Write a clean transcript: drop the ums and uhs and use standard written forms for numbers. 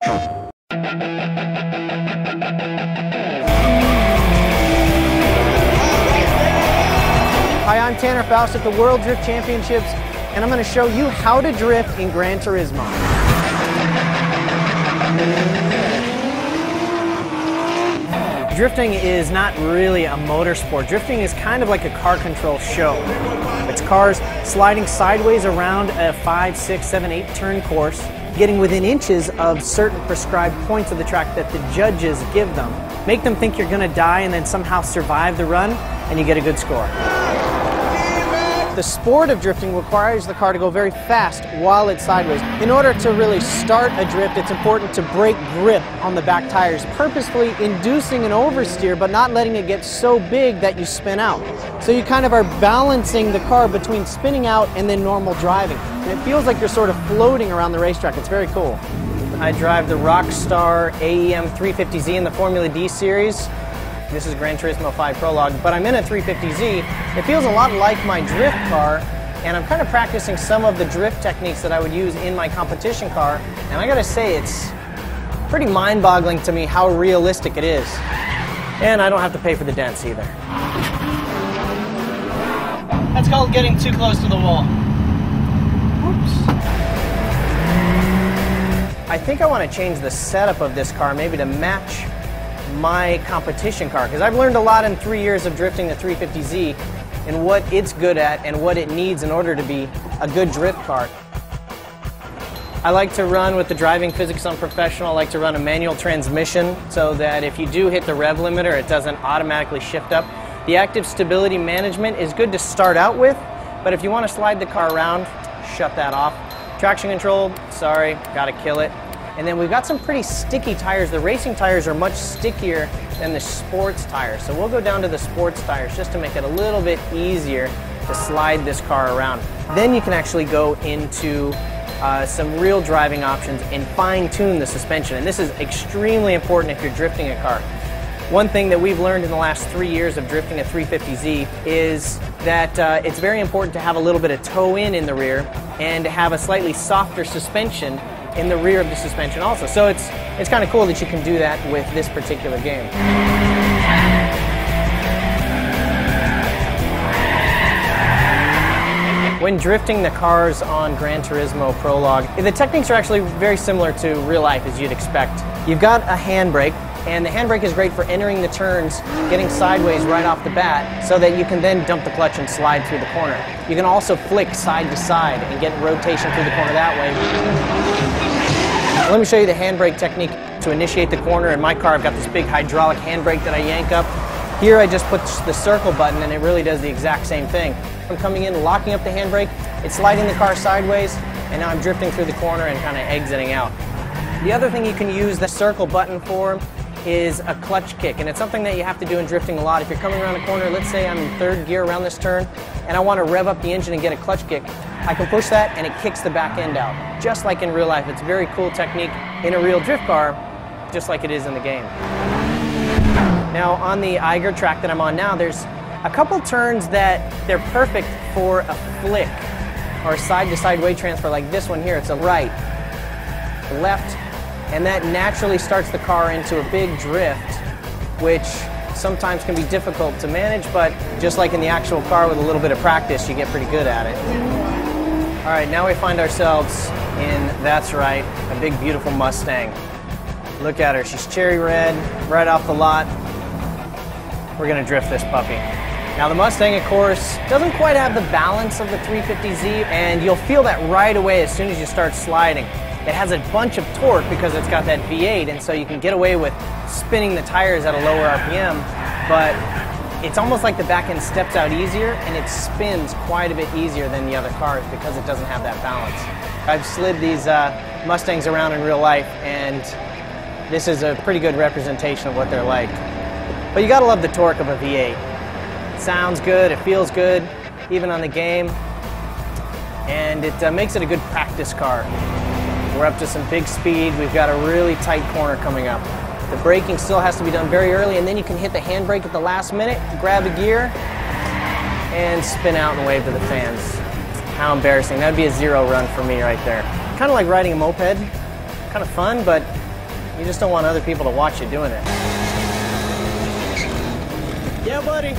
Hi, I'm Tanner Foust at the World Drift Championships, and I'm going to show you how to drift in Gran Turismo. Drifting is not really a motorsport. Drifting is kind of like a car control show. It's cars sliding sideways around a 5, 6, 7, 8 turn course, getting within inches of certain prescribed points of the track that the judges give them. Make them think you're going to die and then somehow survive the run, and you get a good score. The sport of drifting requires the car to go very fast while it's sideways. In order to really start a drift, it's important to break grip on the back tires, purposefully inducing an oversteer but not letting it get so big that you spin out. So you kind of are balancing the car between spinning out and then normal driving. And it feels like you're sort of floating around the racetrack. It's very cool. I drive the Rockstar AEM 350Z in the Formula D series. This is Gran Turismo 5 Prologue, but I'm in a 350Z. It feels a lot like my drift car, and I'm kind of practicing some of the drift techniques that I would use in my competition car, and I gotta say, it's pretty mind-boggling to me how realistic it is. And I don't have to pay for the dents either. That's called getting too close to the wall. Oops. I think I want to change the setup of this car, maybe to match my competition car, because I've learned a lot in 3 years of drifting the 350Z and what it's good at and what it needs in order to be a good drift car. I like to run with the driving physics on professional. I like to run a manual transmission so that if you do hit the rev limiter, it doesn't automatically shift up. The active stability management is good to start out with, but if you want to slide the car around, shut that off. Traction control, sorry, gotta kill it. And then we've got some pretty sticky tires. The racing tires are much stickier than the sports tires. So we'll go down to the sports tires just to make it a little bit easier to slide this car around. Then you can actually go into some real driving options and fine-tune the suspension. And this is extremely important if you're drifting a car. One thing that we've learned in the last 3 years of drifting a 350Z is that it's very important to have a little bit of toe-in the rear and to have a slightly softer suspension in the rear of the suspension also. So it's kind of cool that you can do that with this particular game. When drifting the cars on Gran Turismo Prologue, the techniques are actually very similar to real life as you'd expect. You've got a handbrake, and the handbrake is great for entering the turns, getting sideways right off the bat, so that you can then dump the clutch and slide through the corner. You can also flick side to side and get rotation through the corner that way. Let me show you the handbrake technique to initiate the corner. In my car, I've got this big hydraulic handbrake that I yank up. Here I just push the circle button and it really does the exact same thing. I'm coming in, locking up the handbrake, it's sliding the car sideways, and now I'm drifting through the corner and kind of exiting out. The other thing you can use the circle button for is a clutch kick, and it's something that you have to do in drifting a lot. If you're coming around a corner, let's say I'm in third gear around this turn, and I want to rev up the engine and get a clutch kick, I can push that and it kicks the back end out, just like in real life. It's a very cool technique in a real drift car, just like it is in the game. Now on the Eiger track that I'm on now, there's a couple turns that they're perfect for a flick or a side-to-side weight transfer like this one here. It's a right, left, and that naturally starts the car into a big drift, which sometimes can be difficult to manage, but just like in the actual car with a little bit of practice, you get pretty good at it. All right, now we find ourselves in, that's right, a big beautiful Mustang. Look at her, she's cherry red, right off the lot. We're gonna drift this puppy. Now the Mustang, of course, doesn't quite have the balance of the 350Z, and you'll feel that right away as soon as you start sliding. It has a bunch of torque because it's got that V8, and so you can get away with spinning the tires at a lower RPM, but it's almost like the back end steps out easier and it spins quite a bit easier than the other cars because it doesn't have that balance. I've slid these Mustangs around in real life, and this is a pretty good representation of what they're like. But you gotta love the torque of a V8. It sounds good, it feels good, even on the game, and it makes it a good practice car. We're up to some big speed. We've got a really tight corner coming up. The braking still has to be done very early, and then you can hit the handbrake at the last minute, grab a gear, and spin out and wave to the fans. How embarrassing. That'd be a 0 run for me right there. Kind of like riding a moped. Kind of fun, but You just don't want other people to watch you doing it. Yeah, buddy.